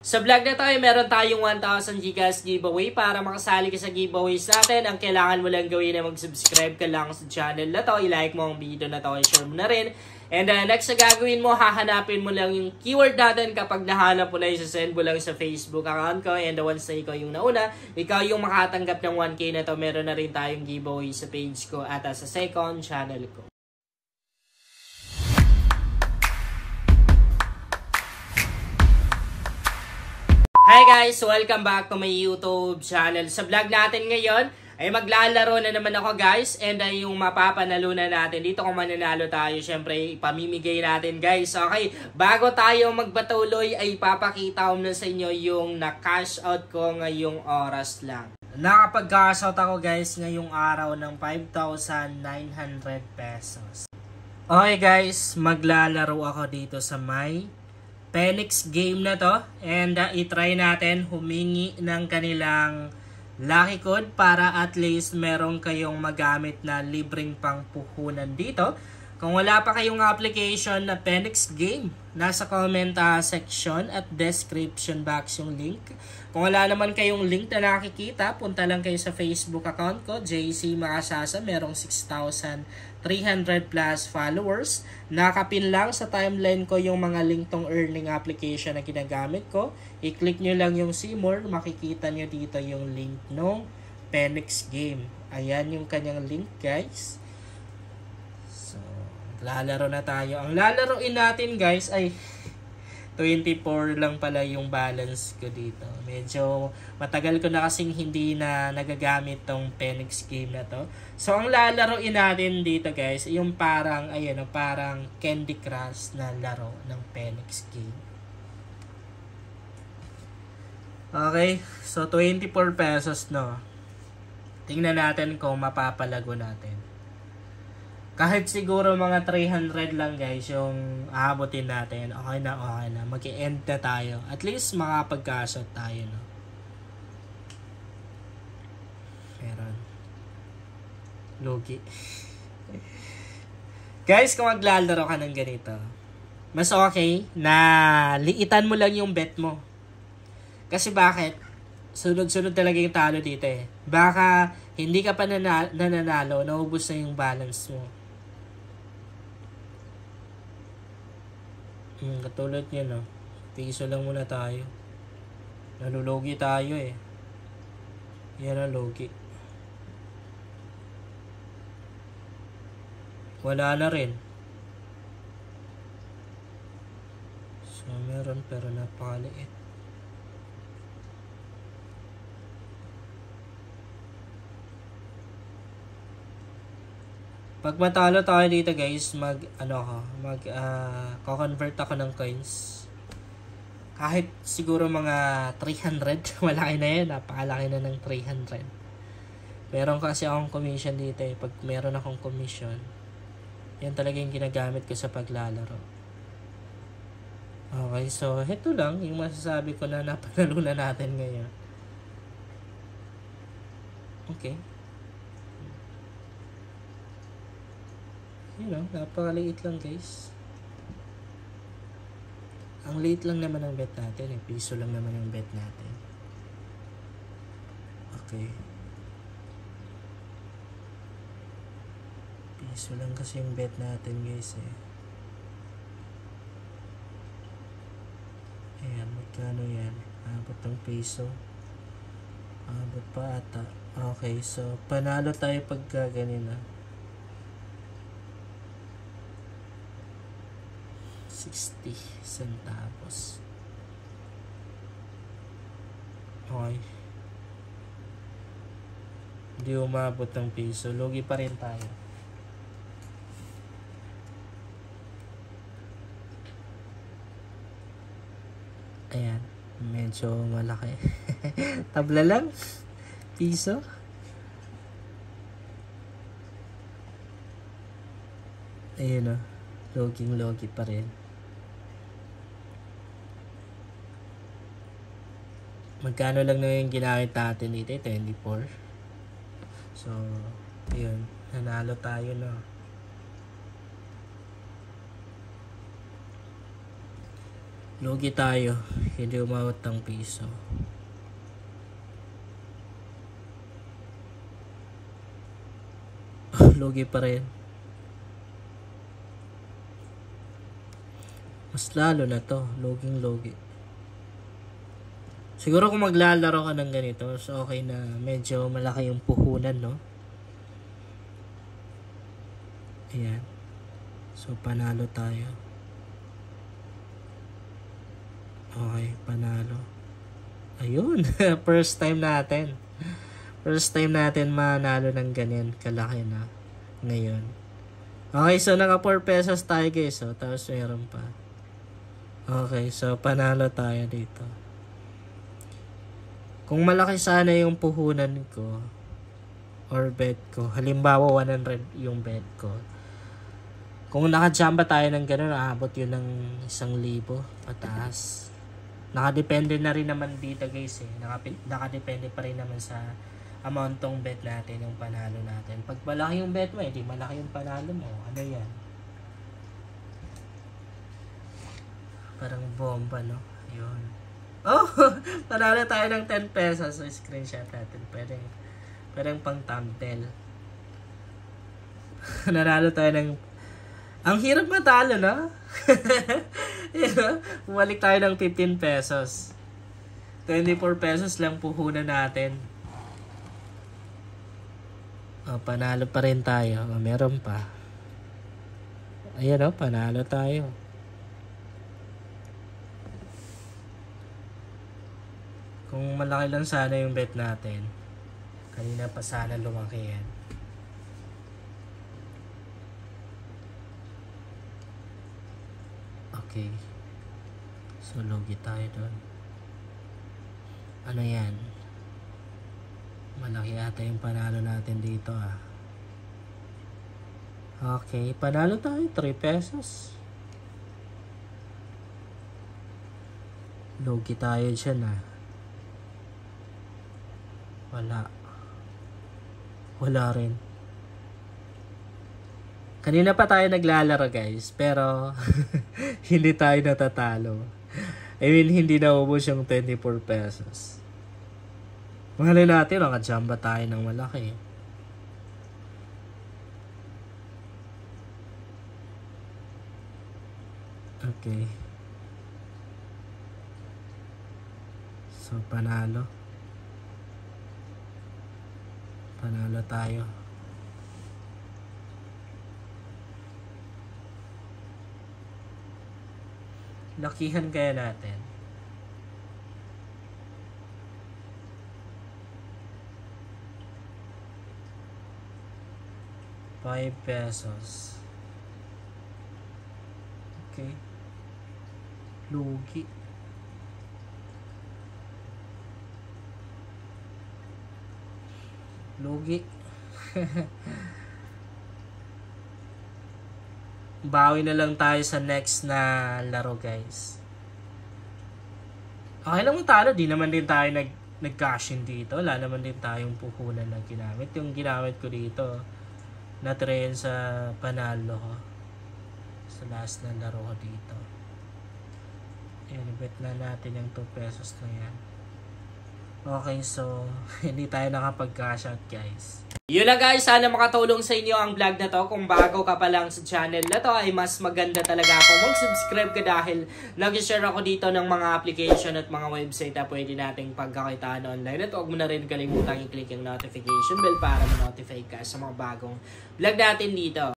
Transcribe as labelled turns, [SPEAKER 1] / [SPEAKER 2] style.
[SPEAKER 1] Sa vlog na tayo, meron tayong 1,000 gigas giveaway. Para makasali ka sa giveaways natin, ang kailangan mo lang gawin ay mag-subscribe ka lang sa channel na to. I-like mo ang video na to, i-share mo na rin. And next na gagawin mo, hahanapin mo lang yung keyword natin. Kapag nahanap mo na, isa-send mo lang sa Facebook account ko. And once na ikaw yung nauna, ikaw yung makatanggap ng 1K na to, meron na rin tayong giveaway sa page ko at sa second channel ko. Hi guys! Welcome back to my YouTube channel. Sa vlog natin ngayon ay maglalaro na naman ako guys. And yung mapapanalunan natin dito kung mananalo tayo, syempre ipamimigay natin guys. Okay, bago tayo magpatuloy ay papakita ko na sa inyo yung na-cash out ko ngayong oras lang. Nakapag-cash out ako guys ngayong araw ng 5,900 pesos. Okay guys, maglalaro ako dito sa may Phoenix game na to, and itry natin humingi ng kanilang lucky code para at least meron kayong magamit na libreng pangpuhunan dito. Kung wala pa kayong application na Phoenix game, nasa comment section at description box yung link. Kung wala naman kayong link na nakikita, punta lang kayo sa Facebook account ko, JC Makasasa. Merong 6,300 plus followers. Nakapin lang sa timeline ko yung mga link tong earning application na ginagamit ko. I-click nyo lang yung see more, makikita nyo dito yung link ng Phoenix game. Ayan yung kanyang link guys. So, lalaro na tayo. Ang lalaroin natin guys ay 24 lang pala yung balance ko dito. Medyo matagal ko na kasing hindi na nagagamit tong Phoenix game na to. So, ang lalaroin natin dito guys, yung parang, ayan, parang Candy Crush na laro ng Phoenix game. Okay, so 24 pesos no. Tingnan natin kung mapapalago natin. Kahit siguro mga 300 lang guys yung aabutin natin. Okay na, okay na. Mag-i-end na tayo. At least makapag-cash out tayo, no? Meron. Logi. Guys, kung maglalaro ka ng ganito, mas okay na liitan mo lang yung bet mo. Kasi bakit? Sunod-sunod talaga yung talo dito eh. Baka hindi ka pa nananalo, naubos na yung balance mo. Katulad nyo, no? Piso lang muna tayo. Nalulogi tayo eh. Yan ang logi. Wala na rin. So, meron pero napakaliit. Pag matalo tayo dito guys, ko-convert ako ng coins. Kahit siguro mga 300, malaki na yan, napakalaki na ng 300. Meron kasi akong commission dito eh. Pag meron akong commission, yan talaga yung ginagamit ko sa paglalaro. Okay, so ito lang yung masasabi ko na napanalunan natin ngayon. Okay. You know, napakaliit lang guys. Ang liit lang naman ang bet natin eh. Piso lang naman yung bet natin. Okay. Piso lang kasi yung bet natin guys eh. Ayan, magkano yan? Abot ng piso. Abot pa ata. Okay, so panalo tayo pag ganina. 60 centavos. Okay. Hindi umabot ng piso. Lugi pa rin tayo. Ayan. Medyo malaki. Tabla lang. Piso. Ayun o. Loging-logi pa rin. Magkano lang na yung ginamit natin dito? 24. So, ayun. Nanalo tayo na. Lugi tayo. Hindi umawat ng piso. Lugi pa rin. Mas lalo na to. Loging logi. Siguro kung maglalaro ka ng ganito, so okay na medyo malaki yung puhunan, no? Ayan. So, panalo tayo. Okay, panalo. Ayun. First time natin. First time natin manalo ng ganyan. Kalaki na. Ngayon. Okay, so naka 4 pesos tayo guys. So, tapos meron pa. Okay, so panalo tayo dito. Kung malaki sana yung puhunan ko or bet ko, halimbawa 100 yung bet ko. Kung nakajamba tayo ng gano'n, aabot yun ng 1,000 pataas. Nakadepende na rin naman dito guys eh. Nakadepende pa rin naman sa amount tong bet natin, yung panalo natin. Pag malaki yung bet mo, hindi malaki yung panalo mo. Ano yan? Parang bomba, no? Yun. Oh! Panalo tayo ng 10 pesos. So, screenshot natin. Pwedeng pang thumbnail. Nanalo tayo ng... Ang hirap matalo, no? Bumalik tayo ng 15 pesos. 24 pesos lang puhunan natin. Oh, panalo pa rin tayo. Oh, meron pa. Ayan o, panalo tayo. Kung malaki lang sana yung bet natin, kanina pa sana lumaki yan. Okay. So, lugi tayo doon. Ano yan? Malaki ata yung panalo natin dito ah. Okay, panalo tayo 3 pesos. Lugi tayo dyan ah. Wala rin. Kanina pa tayo naglalaro guys, pero hindi tayo natatalo. I mean, hindi naubos yung 24 pesos. Mahalin natin, nakajamba tayo ng malaki. Okay. So, panalo. Panalo tayo. Lakihan kaya natin. ₱5. Okay. Lugi. Bawi na lang tayo sa next na laro guys. Okay lang talo, di naman din tayo nag-cash in dito. Wala naman din tayong puhunan na ginamit. Yung ginamit ko dito, na-train sa panalo ko. Sa last na laro ko dito. Ayan, bet na natin yung 2 pesos na yan. Okay, so hindi tayo nakapag-cash out guys. Yun lang guys, sana makatulong sa inyo ang vlog na to. Kung bago ka pa lang sa channel na to, ay mas maganda talaga ako mag-subscribe ka dahil nag-share ako dito ng mga application at mga website na pwede nating pagkakitaan online. At huwag mo na rin kalimutang i-click yung notification bell para ma-notify ka sa mga bagong vlog natin dito.